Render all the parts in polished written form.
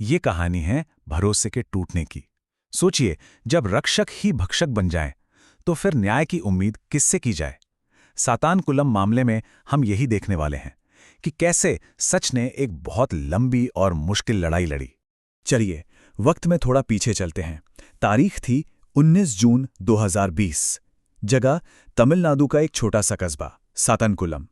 ये कहानी है भरोसे के टूटने की। सोचिए, जब रक्षक ही भक्षक बन जाएं, तो फिर न्याय की उम्मीद किससे की जाए। सातानकुलम मामले में हम यही देखने वाले हैं कि कैसे सच ने एक बहुत लंबी और मुश्किल लड़ाई लड़ी। चलिए, वक्त में थोड़ा पीछे चलते हैं। तारीख थी 19 जून 2020। जगह तमिलनाडु का एक छोटा सा कस्बा सातनकुलम।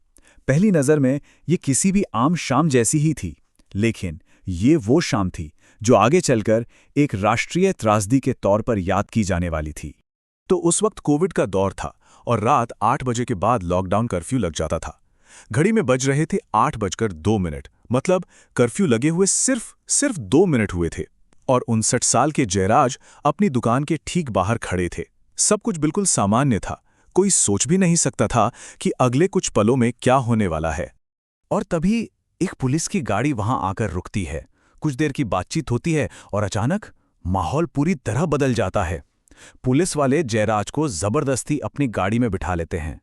पहली नज़र में ये किसी भी आम शाम जैसी ही थी, लेकिन ये वो शाम थी जो आगे चलकर एक राष्ट्रीय त्रासदी के तौर पर याद की जाने वाली थी। तो उस वक्त कोविड का दौर था और रात 8 बजे के बाद लॉकडाउन कर्फ्यू लग जाता था। घड़ी में बज रहे थे 8:02, मतलब कर्फ्यू लगे हुए सिर्फ 2 मिनट हुए थे। और 59 साल के जयराज अपनी दुकान के ठीक बाहर खड़े थे। सब कुछ बिल्कुल सामान्य था। कोई सोच भी नहीं सकता था कि अगले कुछ पलों में क्या होने वाला है। और तभी एक पुलिस की गाड़ी वहां आकर रुकती है। कुछ देर की बातचीत होती है और अचानक माहौल पूरी तरह बदल जाता है। पुलिस वाले जयराज को जबरदस्ती अपनी गाड़ी में बिठा लेते हैं।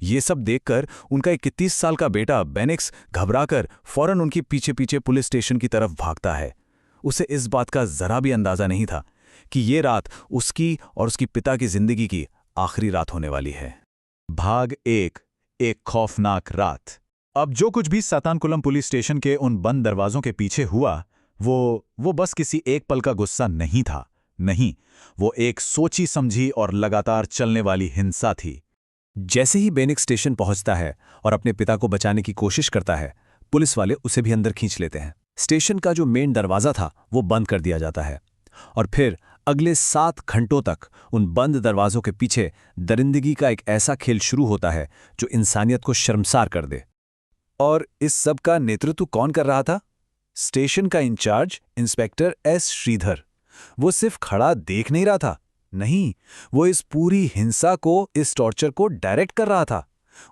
ये सब देखकर उनका 31 साल का बेटा बेनिक्स घबराकर फौरन उनके पीछे पीछे पुलिस स्टेशन की तरफ भागता है। उसे इस बात का जरा भी अंदाजा नहीं था कि ये रात उसकी और उसकी पिता की जिंदगी की आखिरी रात होने वाली है। भाग एक खौफनाक रात। अब जो कुछ भी सातानकुलम पुलिस स्टेशन के उन बंद दरवाजों के पीछे हुआ, वो बस किसी एक पल का गुस्सा नहीं था। नहीं, वो एक सोची समझी और लगातार चलने वाली हिंसा थी। जैसे ही बेनिक्स स्टेशन पहुंचता है और अपने पिता को बचाने की कोशिश करता है, पुलिस वाले उसे भी अंदर खींच लेते हैं। स्टेशन का जो मेन दरवाजा था वो बंद कर दिया जाता है और फिर अगले 7 घंटों तक उन बंद दरवाजों के पीछे दरिंदगी का एक ऐसा खेल शुरू होता है जो इंसानियत को शर्मसार कर दे। और इस सब का नेतृत्व कौन कर रहा था? स्टेशन का इंचार्ज इंस्पेक्टर एस श्रीधर। वो सिर्फ खड़ा देख नहीं रहा था, नहीं, वो इस पूरी हिंसा को, इस टॉर्चर को डायरेक्ट कर रहा था।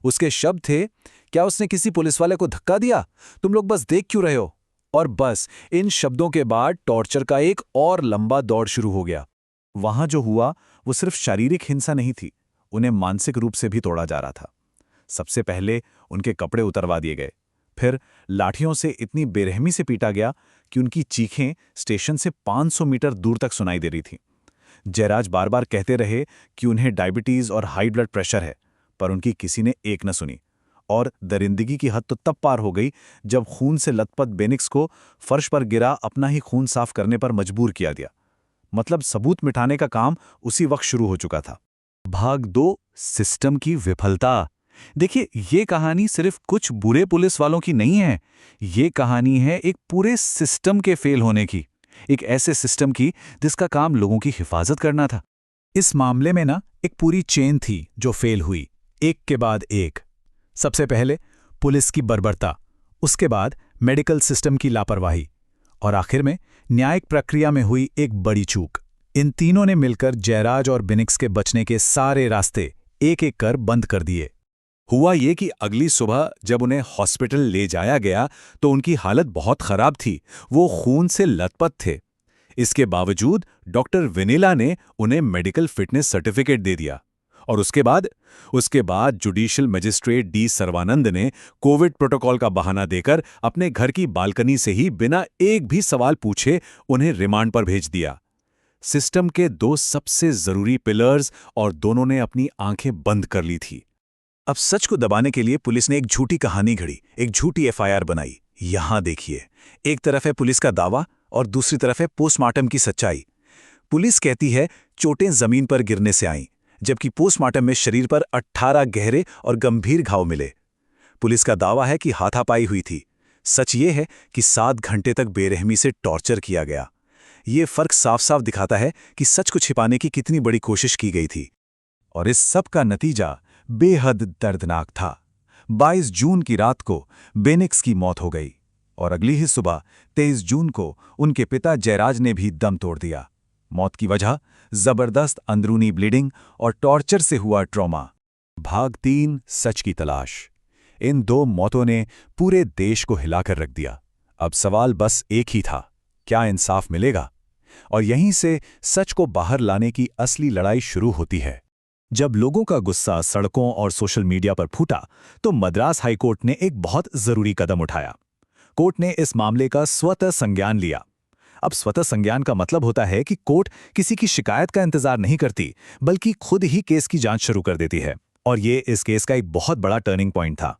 उसके शब्द थे, क्या उसने किसी पुलिस वाले को धक्का दिया? तुम लोग बस देख क्यों रहे हो? और बस इन शब्दों के बाद टॉर्चर का एक और लंबा दौर शुरू हो गया। वहां जो हुआ वो सिर्फ शारीरिक हिंसा नहीं थी, उन्हें मानसिक रूप से भी तोड़ा जा रहा था। सबसे पहले उनके कपड़े उतरवा दिए गए, फिर लाठियों से इतनी बेरहमी से पीटा गया कि उनकी चीखें स्टेशन से 500 मीटर दूर तक सुनाई दे रही थीं। जयराज बार बार कहते रहे कि उन्हें डायबिटीज और हाई ब्लड प्रेशर है, पर उनकी किसी ने एक न सुनी। और दरिंदगी की हद तो तब पार हो गई जब खून से लथपथ बेनिक्स को फर्श पर गिरा अपना ही खून साफ करने पर मजबूर किया गया। मतलब सबूत मिटाने का काम उसी वक्त शुरू हो चुका था। भाग 2, सिस्टम की विफलता। देखिए, ये कहानी सिर्फ कुछ बुरे पुलिस वालों की नहीं है। ये कहानी है एक पूरे सिस्टम के फेल होने की, एक ऐसे सिस्टम की जिसका काम लोगों की हिफाजत करना था। इस मामले में ना एक पूरी चेन थी जो फेल हुई, एक के बाद एक। सबसे पहले पुलिस की बर्बरता, उसके बाद मेडिकल सिस्टम की लापरवाही और आखिर में न्यायिक प्रक्रिया में हुई एक बड़ी चूक। इन तीनों ने मिलकर जयराज और बेनिक्स के बचने के सारे रास्ते एक एक कर बंद कर दिए। हुआ ये कि अगली सुबह जब उन्हें हॉस्पिटल ले जाया गया तो उनकी हालत बहुत खराब थी। वो खून से लथपथ थे। इसके बावजूद डॉक्टर वेनिला ने उन्हें मेडिकल फिटनेस सर्टिफिकेट दे दिया। और उसके बाद जुडिशियल मजिस्ट्रेट डी सर्वानंद ने कोविड प्रोटोकॉल का बहाना देकर अपने घर की बालकनी से ही बिना एक भी सवाल पूछे उन्हें रिमांड पर भेज दिया। सिस्टम के 2 सबसे जरूरी पिलर्स, और दोनों ने अपनी आंखें बंद कर ली थी। अब सच को दबाने के लिए पुलिस ने एक झूठी कहानी घड़ी, एक झूठी एफआईआर बनाई। यहां देखिए, एक तरफ है पुलिस का दावा और दूसरी तरफ है पोस्टमार्टम की सच्चाई। पुलिस कहती है चोटें जमीन पर गिरने से आईं, जबकि पोस्टमार्टम में शरीर पर 18 गहरे और गंभीर घाव मिले। पुलिस का दावा है कि हाथापाई हुई थी। सच ये है कि 7 घंटे तक बेरहमी से टॉर्चर किया गया। ये फर्क साफ साफ दिखाता है कि सच को छिपाने की कितनी बड़ी कोशिश की गई थी। और इस सब का नतीजा बेहद दर्दनाक था। 22 जून की रात को बेनिक्स की मौत हो गई और अगली ही सुबह 23 जून को उनके पिता जयराज ने भी दम तोड़ दिया। मौत की वजह जबरदस्त अंदरूनी ब्लीडिंग और टॉर्चर से हुआ ट्रॉमा। भाग 3, सच की तलाश। इन 2 मौतों ने पूरे देश को हिलाकर रख दिया। अब सवाल बस एक ही था, क्या इंसाफ मिलेगा? और यहीं से सच को बाहर लाने की असली लड़ाई शुरू होती है। जब लोगों का गुस्सा सड़कों और सोशल मीडिया पर फूटा तो मद्रास हाईकोर्ट ने एक बहुत जरूरी कदम उठाया। कोर्ट ने इस मामले का स्वतः संज्ञान लिया। अब स्वतः संज्ञान का मतलब होता है कि कोर्ट किसी की शिकायत का इंतजार नहीं करती, बल्कि खुद ही केस की जांच शुरू कर देती है। और ये इस केस का एक बहुत बड़ा टर्निंग पॉइंट था।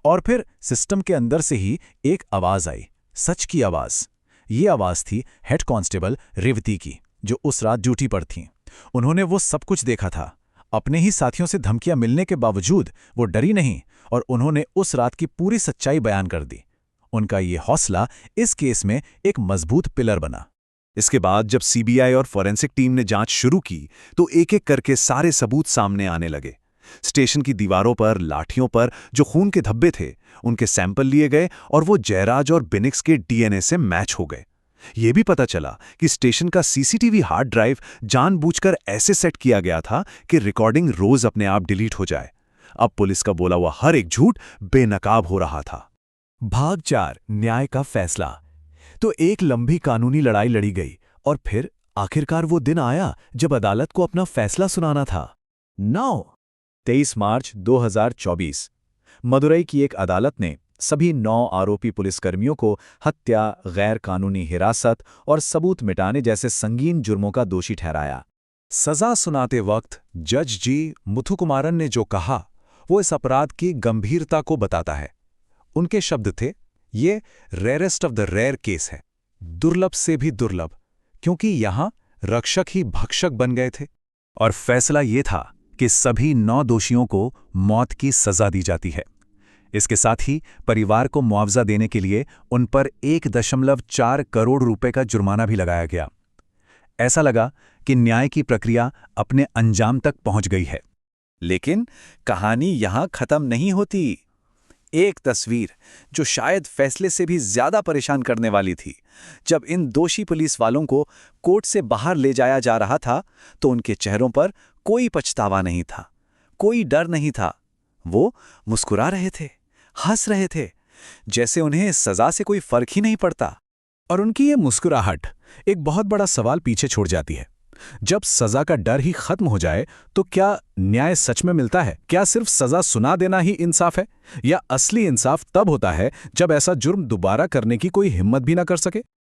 और फिर सिस्टम के अंदर से ही एक आवाज आई, सच की आवाज। ये आवाज थी हेड कांस्टेबल रेवती की, जो उस रात ड्यूटी पर थीं। उन्होंने वो सब कुछ देखा था। अपने ही साथियों से धमकियां मिलने के बावजूद वो डरी नहीं और उन्होंने उस रात की पूरी सच्चाई बयान कर दी। उनका ये हौसला इस केस में एक मजबूत पिलर बना। इसके बाद जब सीबीआई और फॉरेंसिक टीम ने जांच शुरू की तो एक-एक करके सारे सबूत सामने आने लगे। स्टेशन की दीवारों पर, लाठियों पर जो खून के धब्बे थे, उनके सैंपल लिए गए और वो जयराज और बिनिक्स के डीएनए से मैच हो गए। ये भी पता चला कि स्टेशन का सीसीटीवी हार्ड ड्राइव जानबूझकर ऐसे सेट किया गया था कि रिकॉर्डिंग रोज अपने आप डिलीट हो जाए। अब पुलिस का बोला हुआ हर एक झूठ बेनकाब हो रहा था। भाग 4, न्याय का फैसला। तो एक लंबी कानूनी लड़ाई लड़ी गई और फिर आखिरकार वो दिन आया जब अदालत को अपना फैसला सुनाना था। 23 मार्च 2024 मदुरई की एक अदालत ने सभी 9 आरोपी पुलिसकर्मियों को हत्या, गैर कानूनी हिरासत और सबूत मिटाने जैसे संगीन जुर्मों का दोषी ठहराया। सजा सुनाते वक्त जज जी मुथुकुमारन ने जो कहा, वो इस अपराध की गंभीरता को बताता है। उनके शब्द थे, ये rarest of the rare case है, दुर्लभ से भी दुर्लभ, क्योंकि यहां रक्षक ही भक्षक बन गए थे। और फैसला ये था कि सभी 9 दोषियों को मौत की सजा दी जाती है। इसके साथ ही परिवार को मुआवजा देने के लिए उन पर 1.4 करोड़ रुपए का जुर्माना भी लगाया गया। ऐसा लगा कि न्याय की प्रक्रिया अपने अंजाम तक पहुंच गई है। लेकिन कहानी यहां खत्म नहीं होती। एक तस्वीर जो शायद फैसले से भी ज्यादा परेशान करने वाली थी। जब इन दोषी पुलिस वालों को कोर्ट से बाहर ले जाया जा रहा था तो उनके चेहरों पर कोई पछतावा नहीं था, कोई डर नहीं था। वो मुस्कुरा रहे थे, हंस रहे थे, जैसे उन्हें इस सजा से कोई फर्क ही नहीं पड़ता। और उनकी ये मुस्कुराहट एक बहुत बड़ा सवाल पीछे छोड़ जाती है। जब सजा का डर ही खत्म हो जाए तो क्या न्याय सच में मिलता है? क्या सिर्फ सजा सुना देना ही इंसाफ है? या असली इंसाफ तब होता है जब ऐसा जुर्म दोबारा करने की कोई हिम्मत भी ना कर सके?